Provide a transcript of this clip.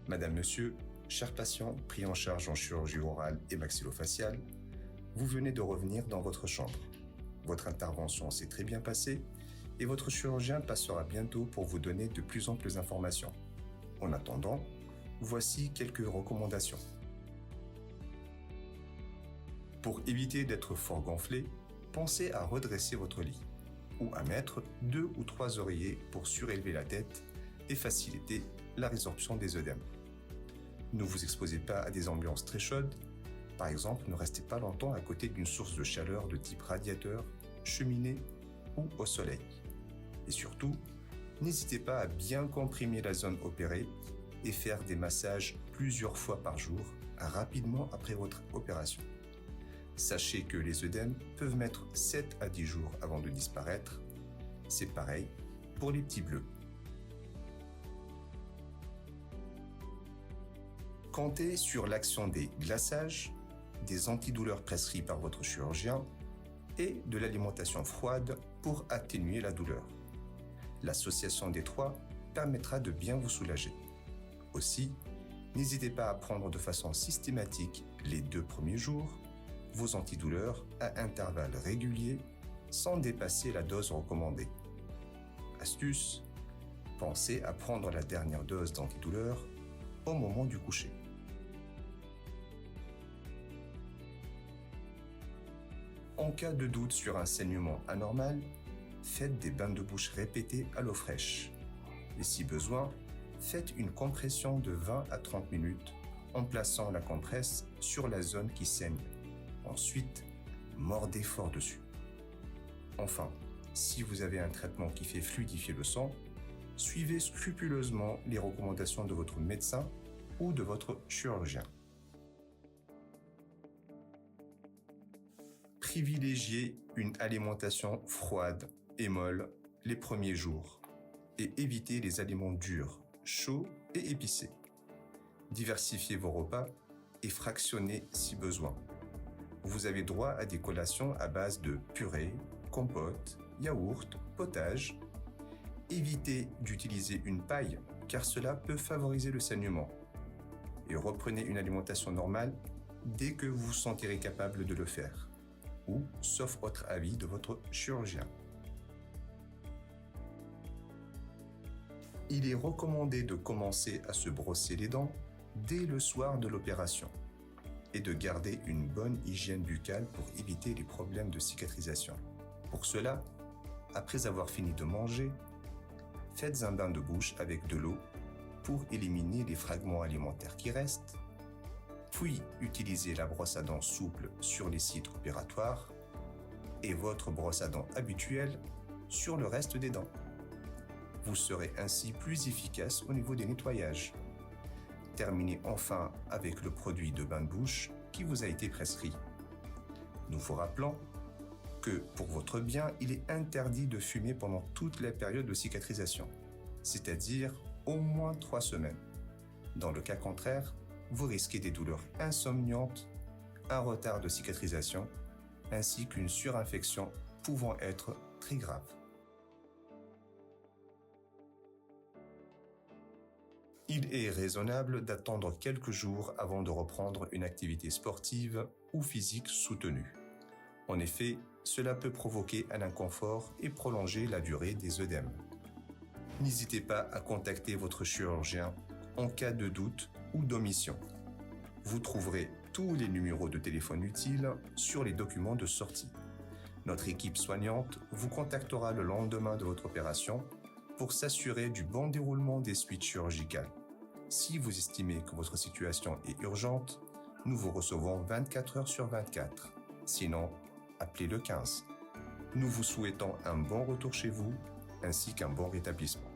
Madame, Monsieur, chers patients pris en charge en chirurgie orale et maxillofaciale, vous venez de revenir dans votre chambre. Votre intervention s'est très bien passée et votre chirurgien passera bientôt pour vous donner de plus amples informations. En attendant, voici quelques recommandations. Pour éviter d'être fort gonflé, pensez à redresser votre lit ou à mettre 2 ou 3 oreillers pour surélever la tête et faciliter la résorption des œdèmes. Ne vous exposez pas à des ambiances très chaudes. Par exemple, ne restez pas longtemps à côté d'une source de chaleur de type radiateur, cheminée ou au soleil. Et surtout, n'hésitez pas à bien comprimer la zone opérée et faire des massages plusieurs fois par jour, rapidement après votre opération. Sachez que les œdèmes peuvent mettre 7 à 10 jours avant de disparaître. C'est pareil pour les petits bleus. Comptez sur l'action des glaçages, des antidouleurs prescrits par votre chirurgien et de l'alimentation froide pour atténuer la douleur. L'association des trois permettra de bien vous soulager. Aussi, n'hésitez pas à prendre de façon systématique les 2 premiers jours vos antidouleurs à intervalles réguliers sans dépasser la dose recommandée. Astuce, pensez à prendre la dernière dose d'antidouleur au moment du coucher. En cas de doute sur un saignement anormal, faites des bains de bouche répétés à l'eau fraîche. Et si besoin, faites une compression de 20 à 30 minutes en plaçant la compresse sur la zone qui saigne. Ensuite, mordez fort dessus. Enfin, si vous avez un traitement qui fait fluidifier le sang, suivez scrupuleusement les recommandations de votre médecin ou de votre chirurgien. Privilégiez une alimentation froide et molle les premiers jours et évitez les aliments durs, chauds et épicés. Diversifiez vos repas et fractionnez si besoin. Vous avez droit à des collations à base de purée, compote, yaourt, potage. Évitez d'utiliser une paille car cela peut favoriser le saignement. Et reprenez une alimentation normale dès que vous vous sentirez capable de le faire, ou sauf autre avis de votre chirurgien. Il est recommandé de commencer à se brosser les dents dès le soir de l'opération et de garder une bonne hygiène buccale pour éviter les problèmes de cicatrisation. Pour cela, après avoir fini de manger, faites un bain de bouche avec de l'eau pour éliminer les fragments alimentaires qui restent, puis utilisez la brosse à dents souple sur les sites opératoires et votre brosse à dents habituelle sur le reste des dents. Vous serez ainsi plus efficace au niveau des nettoyages. Terminez enfin avec le produit de bain de bouche qui vous a été prescrit. Nous vous rappelons que pour votre bien, il est interdit de fumer pendant toute la période de cicatrisation, c'est-à-dire au moins 3 semaines. Dans le cas contraire, vous risquez des douleurs insomniantes, un retard de cicatrisation, ainsi qu'une surinfection pouvant être très grave. Il est raisonnable d'attendre quelques jours avant de reprendre une activité sportive ou physique soutenue. En effet, cela peut provoquer un inconfort et prolonger la durée des œdèmes. N'hésitez pas à contacter votre chirurgien en cas de doute ou d'omission. Vous trouverez tous les numéros de téléphone utiles sur les documents de sortie. Notre équipe soignante vous contactera le lendemain de votre opération pour s'assurer du bon déroulement des suites chirurgicales. Si vous estimez que votre situation est urgente, nous vous recevons 24 heures sur 24. Sinon, appelez le 15. Nous vous souhaitons un bon retour chez vous ainsi qu'un bon rétablissement.